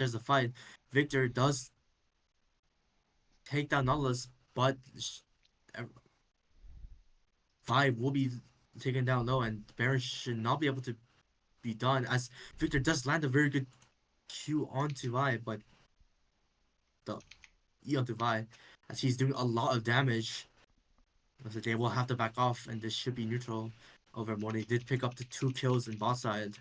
there's a fight, Victor does take down Nautilus, but Vi will be taken down low, and Baron should not be able to be done, as Victor does land a very good Q onto Vi, but the E onto Vi, as he's doing a lot of damage. So they will have to back off, and this should be neutral over Morty. Did pick up the 2 kills in bot side.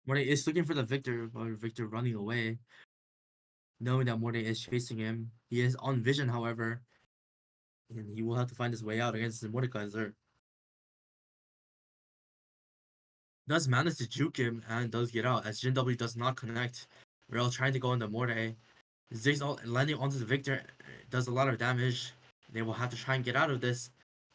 Morty is looking for the Victor, or Victor running away, knowing that Morty is chasing him. He is on vision, however, and he will have to find his way out against the Mordekaiser. Does manage to juke him and does get out, as Jin W does not connect. Rel trying to go into Morte. Ziggs landing onto the Victor does a lot of damage. They will have to try and get out of this.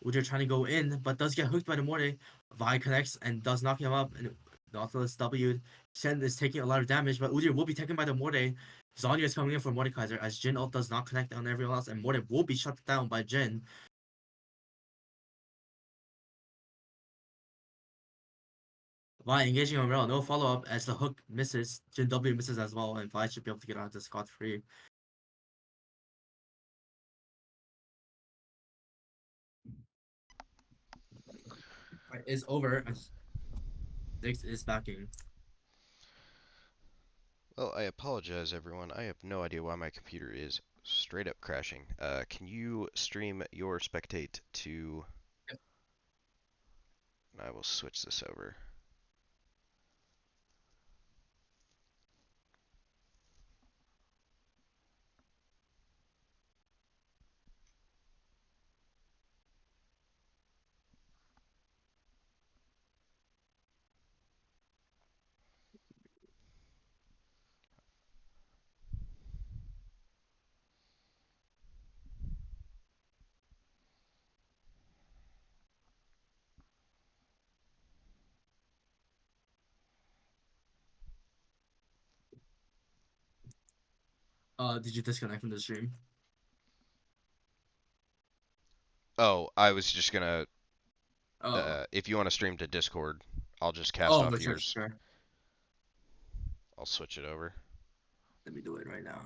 Udyr trying to go in, but does get hooked by the Morte. Vi connects and does knock him up, and Nautilus W. Shen is taking a lot of damage, but Udyr will be taken by the Morte. Zanya is coming in for Mordekaiser, as Jin ult does not connect on everyone else, and Morte will be shut down by Jin. Vi engaging on Rel, no follow up as the hook misses. Jin W misses as well, and Vi should be able to get out of this scot free. It's over. Ziggs is backing. Well, I apologize, everyone. I have no idea why my computer is straight up crashing. Can you stream your spectate to... I will switch this over. Did you disconnect from the stream? Oh, I was just gonna... Oh. if you want to stream to Discord, I'll just cast Oh, off for sure, yours. sure. I'll switch it over. Let me do it right now.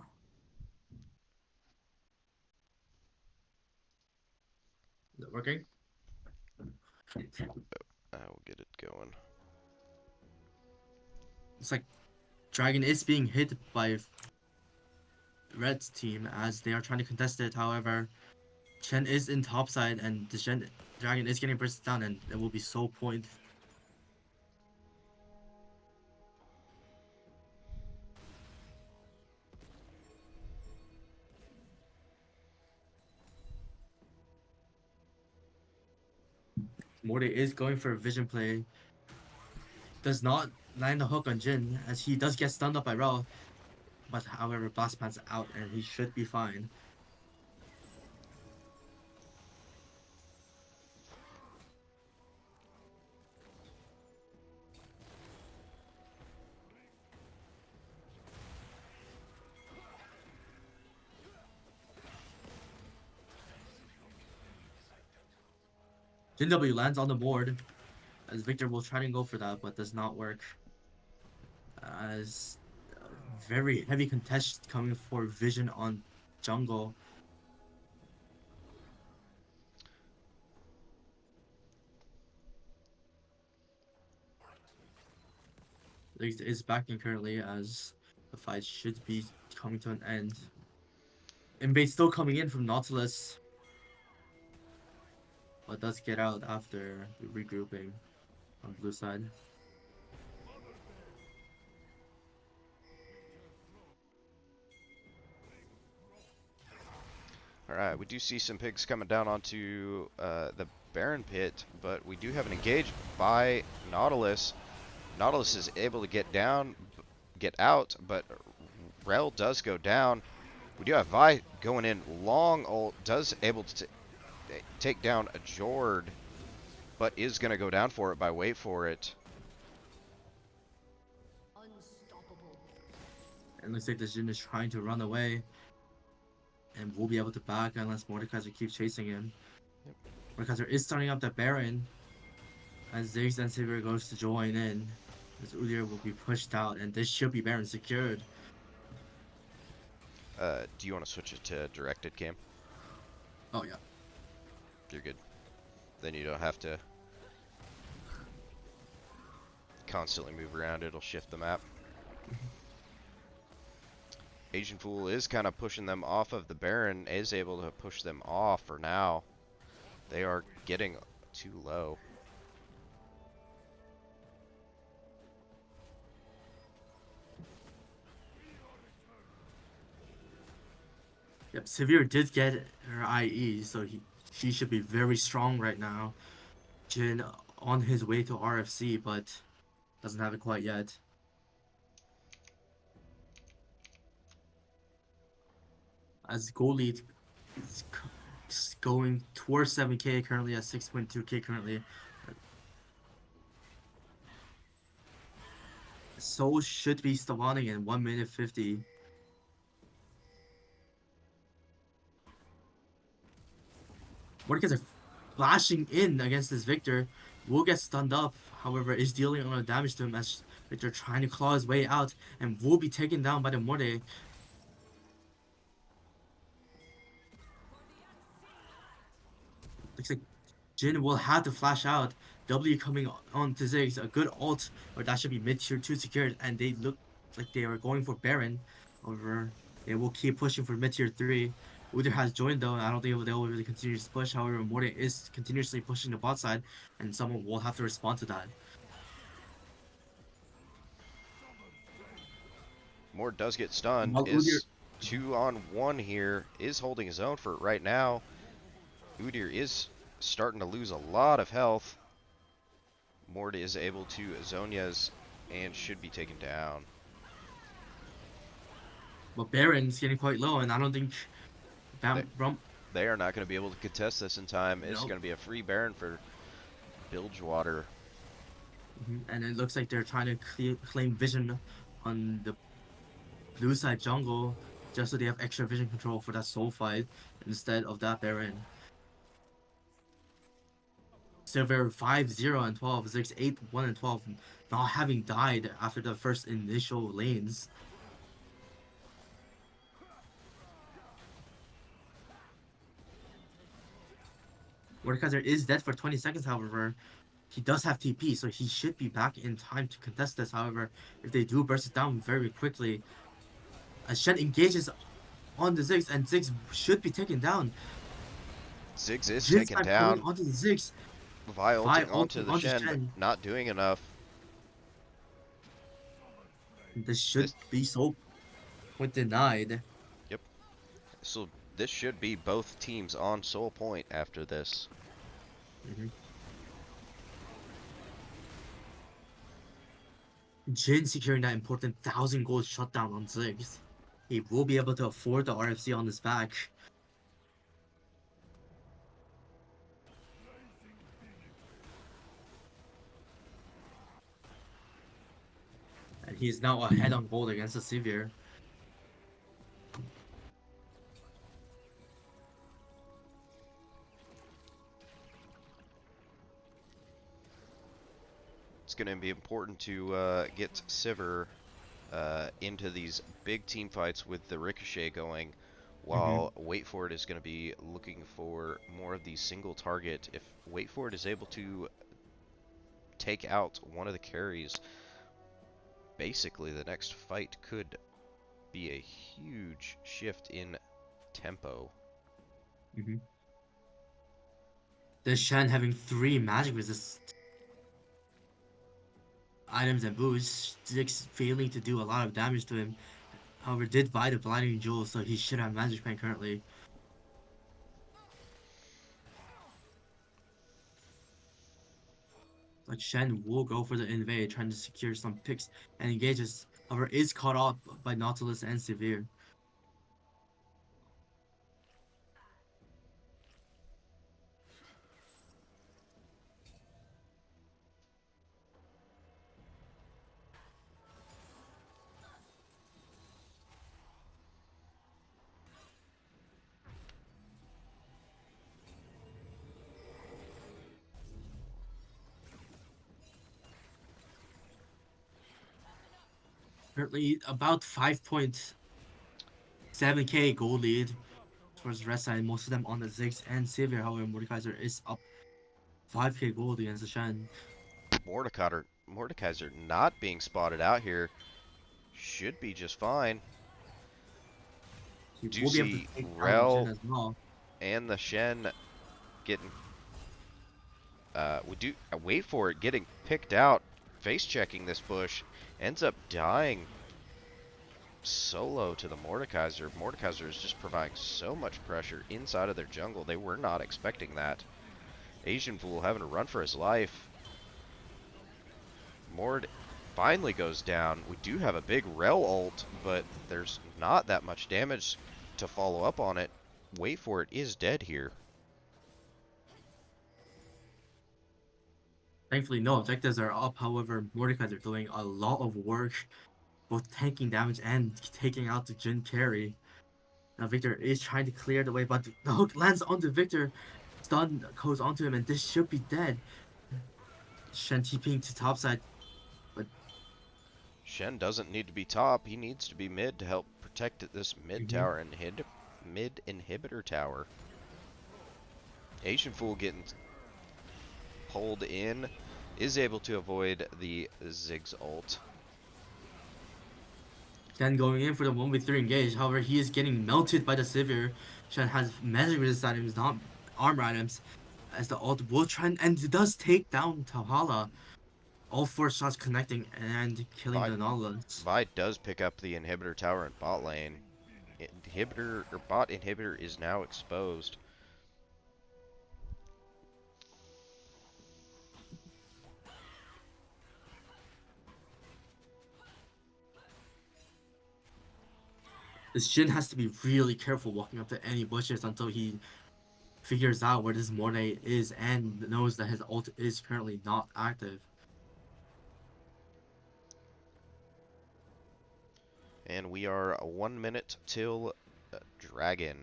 Is it working? I will get it going. It's like Dragon is being hit by Red's team as they are trying to contest it. However, Chen is in topside and the Dragon is getting bursted down, and it will be so point. Morty is going for a vision play. Does not land the hook on Jin as he does get stunned up by Rao. But however, Blast Pant's out and he should be fine. Jin W lands on the board as Victor will try to go for that, but does not work. As very heavy contest coming for Vision on jungle. Is backing currently as the fight should be coming to an end. Invade still coming in from Nautilus, but does get out after regrouping on blue side. Alright, we do see some pigs coming down onto the Baron pit, but we do have an engage by Nautilus. Nautilus is able to get out, but Rel does go down. We do have Vi going in long ult, does able to take down a Jord, but is going to go down for it by wait for it. And looks like the Jin is trying to run away. And will be able to back unless Mordekaiser keeps chasing him. Mordekaiser is starting up the Baron. As Ziggs and Sivir goes to join in. As Udyr will be pushed out, and this should be Baron secured. Do you want to switch it to directed cam? Oh yeah. You're good. Then you don't have to constantly move around. It'll shift the map. Asian Fool is kind of pushing them off of the Baron, is able to push them off for now. They are getting too low. Yep, Sivir did get her IE, so she should be very strong right now. Jin on his way to RFC, but doesn't have it quite yet. As goal lead is going towards 7k, currently at 6.2k currently. Soul should be spawning in 1 minute 50. Mordekaiser flashing in against this Victor will get stunned up, however, is dealing a lot of damage to him as Victor trying to claw his way out and will be taken down by the Morde. Looks like Jin will have to flash out. W coming on to Ziggs, a good ult, or that should be mid tier 2 secured, and they look like they are going for Baron. However, they will keep pushing for mid tier 3. Udyr has joined though, and I don't think they'll really continue to push. However, Morde is continuously pushing the bot side, and someone will have to respond to that. Mord does get stunned, While is 2-on-1 here, is holding his own for it right now. Udyr is starting to lose a lot of health. Mord is able to Zhonya's and should be taken down. But Baron's getting quite low, and I don't think They are not going to be able to contest this in time. It's Nope. going to be a free Baron for Bilgewater. And it looks like they're trying to claim vision on the blue side jungle, just so they have extra vision control for that soul fight instead of that Baron. Silver 5-0 and 12, Ziggs 8-1 and 12, not having died after the first initial lanes. Mordekaiser is dead for 20 seconds, however. He does have TP, so he should be back in time to contest this. However, if they do burst it down very quickly, as Shen engages on the Ziggs, and Ziggs should be taken down. Ziggs is Jin's taken back down. going onto the Ziggs. Vi ulting onto ulting the onto Shen, but Shen. not doing enough. This should be so point denied. Yep. So this should be both teams on soul point after this. Jin securing that important 1,000 gold shutdown on Ziggs. He will be able to afford the RFC on his back. And he is now ahead on gold against the Sivir. It's going to be important to get Sivir into these big team fights with the Ricochet going, while Wait For It is going to be looking for more of the single target. If Wait For It is able to take out one of the carries, basically the next fight could be a huge shift in tempo. The Shen having 3 magic resist items and boosts, Ziggs failing to do a lot of damage to him. However, did buy the Blinding Jewel, so he should have Magic Pen currently. Like Shen will go for the invade, trying to secure some picks and engages. However, is caught up by Nautilus and Severe. Currently about 5.7k gold lead towards the rest side. Most of them on the Ziggs and Savior. However, Mordekaiser is up 5k gold against the Shen. Mordekaiser not being spotted out here should be just fine. He Do will be able to see take down Jin Rel as well. and the Shen getting we do wait for it getting picked out, face checking this bush, ends up dying solo to the Mordekaiser. Mordekaiser is just providing so much pressure inside of their jungle. They were not expecting that. Asian Fool having to run for his life. Mord finally goes down. We do have a big Rel ult, but there's not that much damage to follow up on it. Wait for it is dead here. Thankfully, no objectives are up. However, Mordekaiser doing a lot of work, both tanking damage and taking out the Jin carry. Now Victor is trying to clear the way, but the hook lands onto Victor. Stun goes onto him, and this should be dead. Shen TPing to topside, but Shen doesn't need to be top. He needs to be mid to help protect this mid tower and mid inhibitor tower. Asian Fool getting pulled in, is able to avoid the Ziggs ult. Shen going in for the 1v3 engage. However, he is getting melted by the Sivir. Shen has magic resist items, not armor items, as the ult will try and it does take down Tahala. All 4 shots connecting and killing the Nautilus. Vi does pick up the inhibitor tower in bot lane. Bot inhibitor is now exposed. This Jin has to be really careful walking up to any bushes until he figures out where this Morne is and knows that his ult is currently not active. And we are 1 minute till Dragon.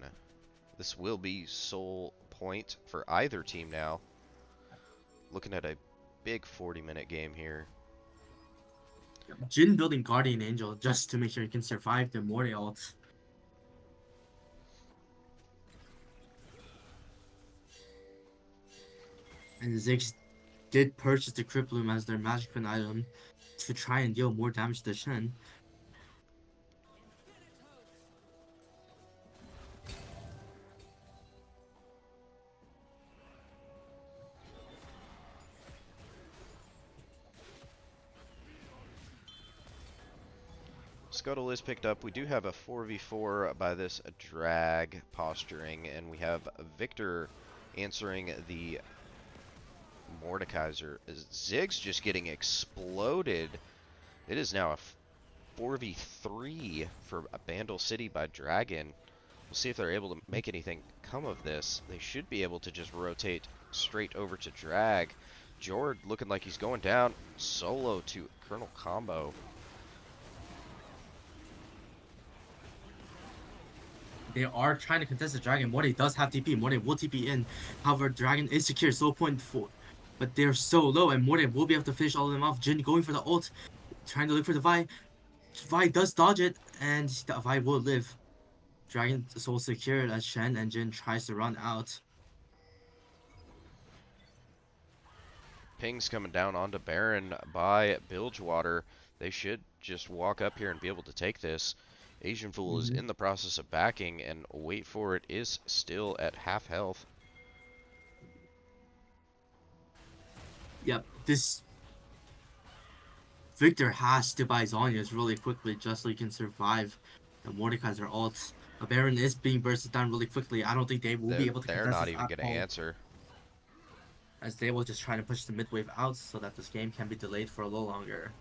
This will be sole point for either team now. Looking at a big 40-minute game here. Jin building Guardian Angel just to make sure he can survive the Morne ult. And the Ziggs did purchase the Crypt Bloom as their magic pin item to try and deal more damage to Shen. Scuttle is picked up. We do have a 4v4 by this drag posturing, and we have Victor answering the Mordekaiser. Ziggs just getting exploded. It is now a 4v3 for Bandle City by Dragon. We'll see if they're able to make anything come of this. They should be able to just rotate straight over to Drag. Jord looking like he's going down. Solo to Colonel Combo. They are trying to contest the Dragon. Morne does have TP. Morne will TP in. However, Dragon is secure. So 0.4. But they're so low, and Morne will be able to finish all of them off. Jin going for the ult. Trying to look for the Vi. Vi does dodge it, and the Vi will live. Dragon soul secured as Shen and Jin tries to run out. Ping's coming down onto Baron by Bilgewater. They should just walk up here and be able to take this. Asian Fool is in the process of backing, and wait for it is still at half health. Yep, this Victor has to buy Zhonya's really quickly just so he can survive the Mordekaiser ult. A Baron is being bursted down really quickly. I don't think they will be able to They're contest not this even at going to all, answer. as they will just try to push the mid wave out so that this game can be delayed for a little longer.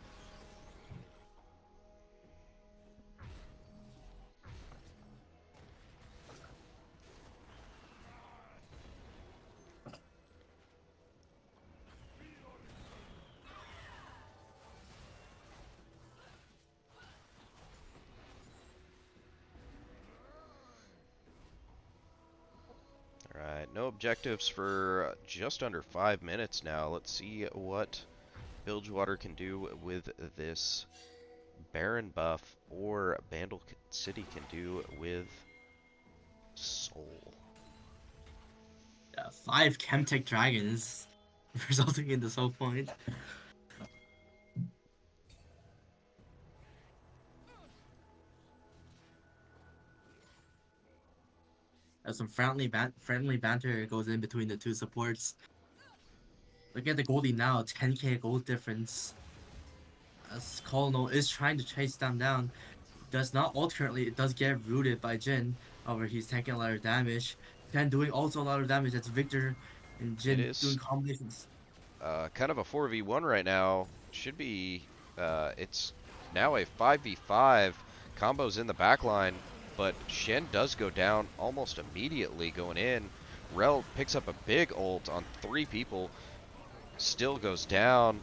Alright, no objectives for just under 5 minutes now. Let's see what Bilgewater can do with this Baron buff or Bandle City can do with Soul. 5 Chemtech dragons, resulting in the soul point. Some friendly banter goes in between the two supports. Look at the Goldie now, 10k gold difference. As Colonel is trying to chase them down. Does not ult currently, it does get rooted by Jin. However, he's taking a lot of damage. Ken doing also a lot of damage. That's Victor and It Jin doing is combinations. kind of a 4v1 right now. Should be, it's now a 5v5. Combos in the backline, but Shen does go down almost immediately going in. Rel picks up a big ult on 3 people, still goes down.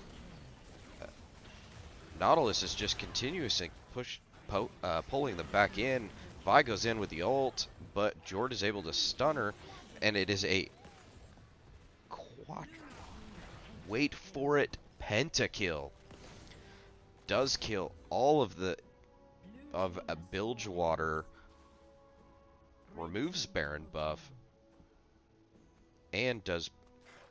Nautilus is just continuously pulling them back in. Vi goes in with the ult, but Jord is able to stun her, and it is a wait for it, pentakill. Does kill all of a Bilgewater, removes Baron buff, and does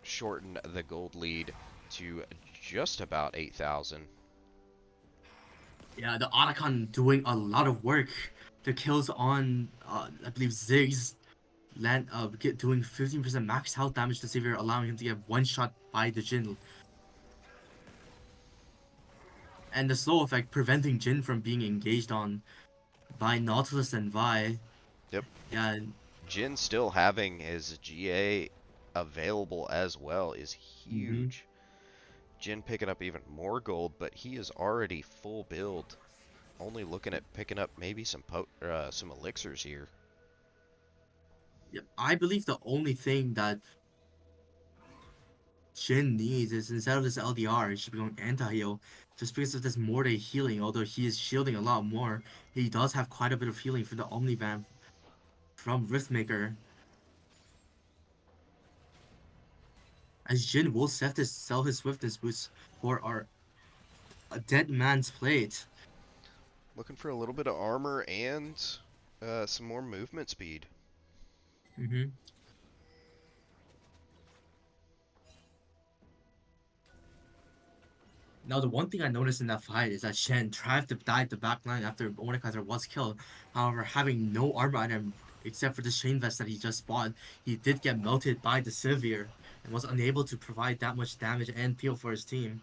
shorten the gold lead to just about 8,000. Yeah, the Otacon doing a lot of work. The kills on, I believe, Ziggs doing 15% max health damage to Xavier, allowing him to get one shot by the Jin. And the slow effect preventing Jin from being engaged on by Nautilus and Vi. Yep. Yeah. Jin still having his GA available as well is huge. Jin picking up even more gold, but he is already full build. Only looking at picking up maybe some elixirs here. Yep. I believe the only thing that Jin needs is, instead of this LDR, he should be going anti-heal. Just because of this Morte healing, although he is shielding a lot more, he does have quite a bit of healing for the Omnivamp from Riftmaker. As Jin will sell his swiftness boost for a dead man's plate. Looking for a little bit of armor and some more movement speed. Now, the one thing I noticed in that fight is that Shen tried to dive the back line after Mordekaiser was killed. However, having no armor item except for the chain vest that he just bought, he did get melted by the Sivir and was unable to provide that much damage and peel for his team.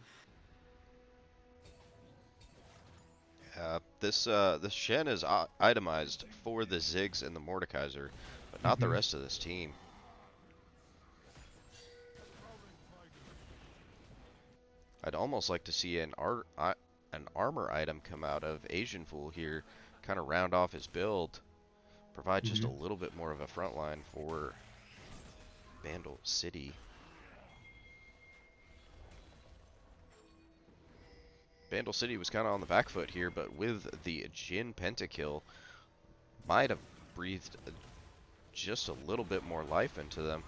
This Shen is itemized for the Ziggs and the Mordekaiser, but not the rest of this team. I'd almost like to see an armor item come out of Asian Fool here, kind of round off his build, provide just a little bit more of a front line for Bandle City. Bandle City was kind of on the back foot here, but with the Jin pentakill, might have breathed just a little bit more life into them.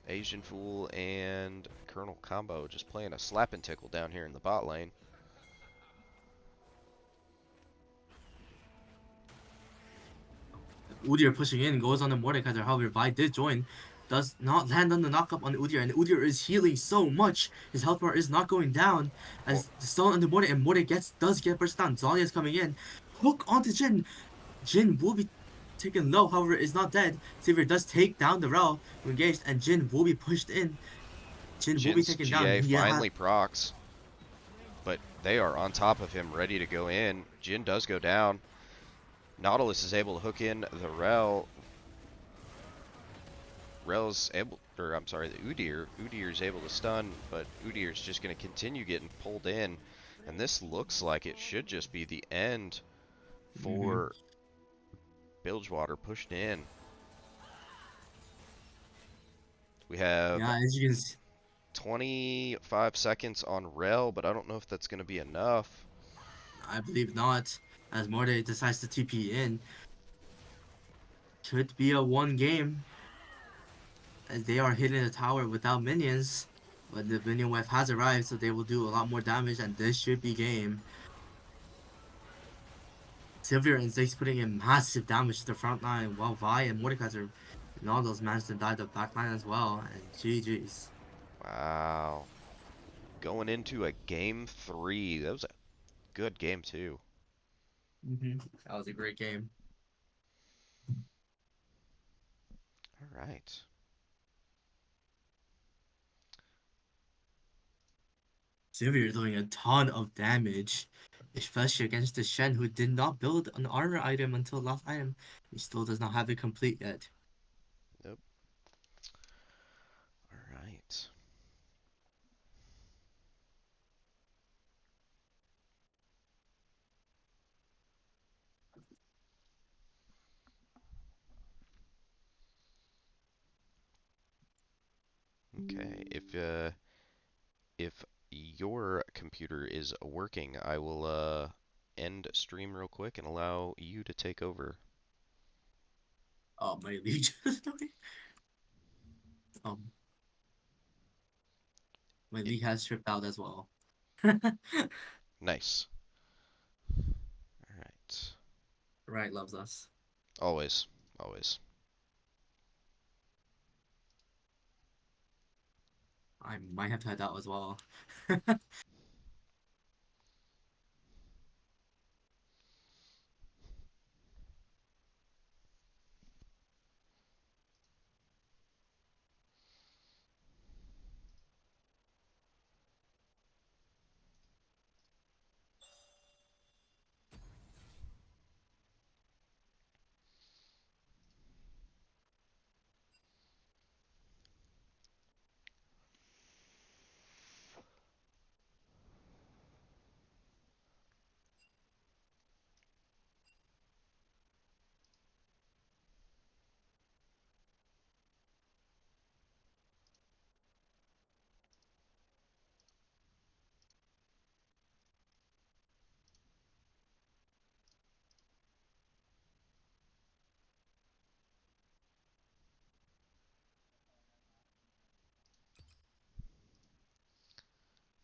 Asian Fool and Colonel combo just playing a slap and tickle down here in the bot lane. Udyr pushing in, goes on the Mordekaiser. However, Vi did join. Does not land on the knockup on Udyr, and Udyr is healing so much. His health bar is not going down. As the stone on the Morde, and Morde does get burst down. Zhonya's is coming in. Hook onto Jin. Jin will be taken low, however, is not dead. Xavier does take down the Rel, engaged, and Jin will be pushed in. Jin will be taken GA down. finally procs, but they are on top of him, ready to go in. Jin does go down. Nautilus is able to hook in the Rel. Rel's able, or I'm sorry, the Udyr. Udyr is able to stun, but Udyr is just going to continue getting pulled in. And this looks like it should just be the end for Bilgewater pushed in. We have as you can see, 25 seconds on Rel, but I don't know if that's going to be enough. I believe not, as Morde decides to TP in. Could be a one game. they are hitting the tower without minions, but the minion wave has arrived, so they will do a lot more damage, and this should be game. Sylvia and Ziggs putting in massive damage to the front line, while Vi and Mordekaiser and all those managed to die the back line as well, and GG's. Wow. Going into a game 3. That was a good game too. That was a great game. All right. Sylvia is doing a ton of damage, especially against the Shen, who did not build an armor item until last item. He still does not have it complete yet. Yep. All right. Okay. If your computer is working, I will end stream real quick and allow you to take over. Oh, my leech. um, my Y- league has stripped out as well. Nice. All right. Right loves us. Always. Always. I might have to head out as well.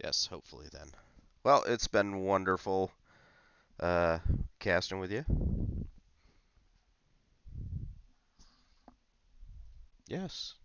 Yes, hopefully then. Well, it's been wonderful uh, casting with you. Yes.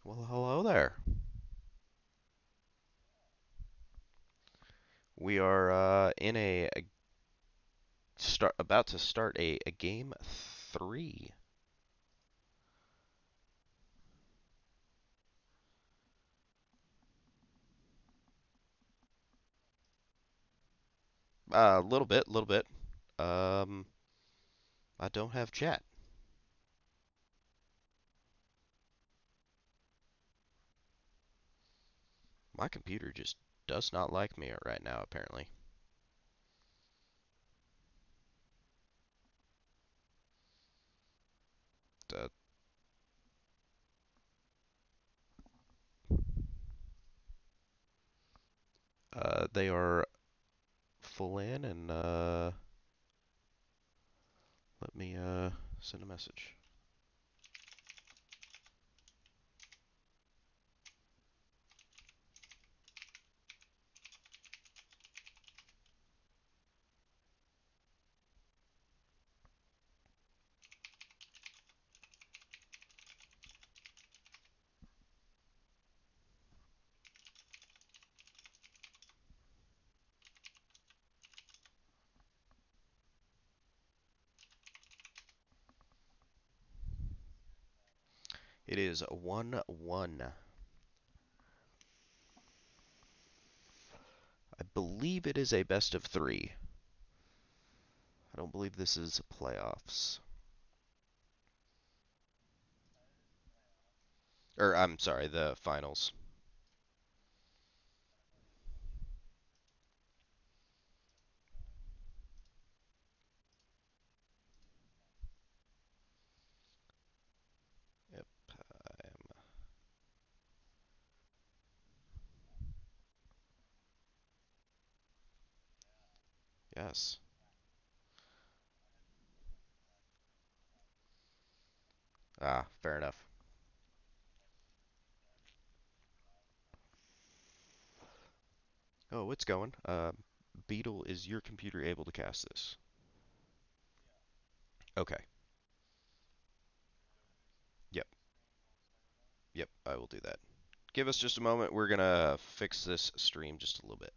Well, hello there. We are in a start about to start a game 3. A little bit, little bit. Um, I don't have chat. My computer just does not like me right now, apparently. They are full in, and let me send a message. It is 1-1. I believe it is a best of 3. I don't believe this is playoffs. Or, I'm sorry, the finals. Yep. Yes. Ah, fair enough. Oh, it's going. Beetle, is your computer able to cast this? Okay. Yep. Yep, I will do that. Give us just a moment. We're gonna fix this stream just a little bit.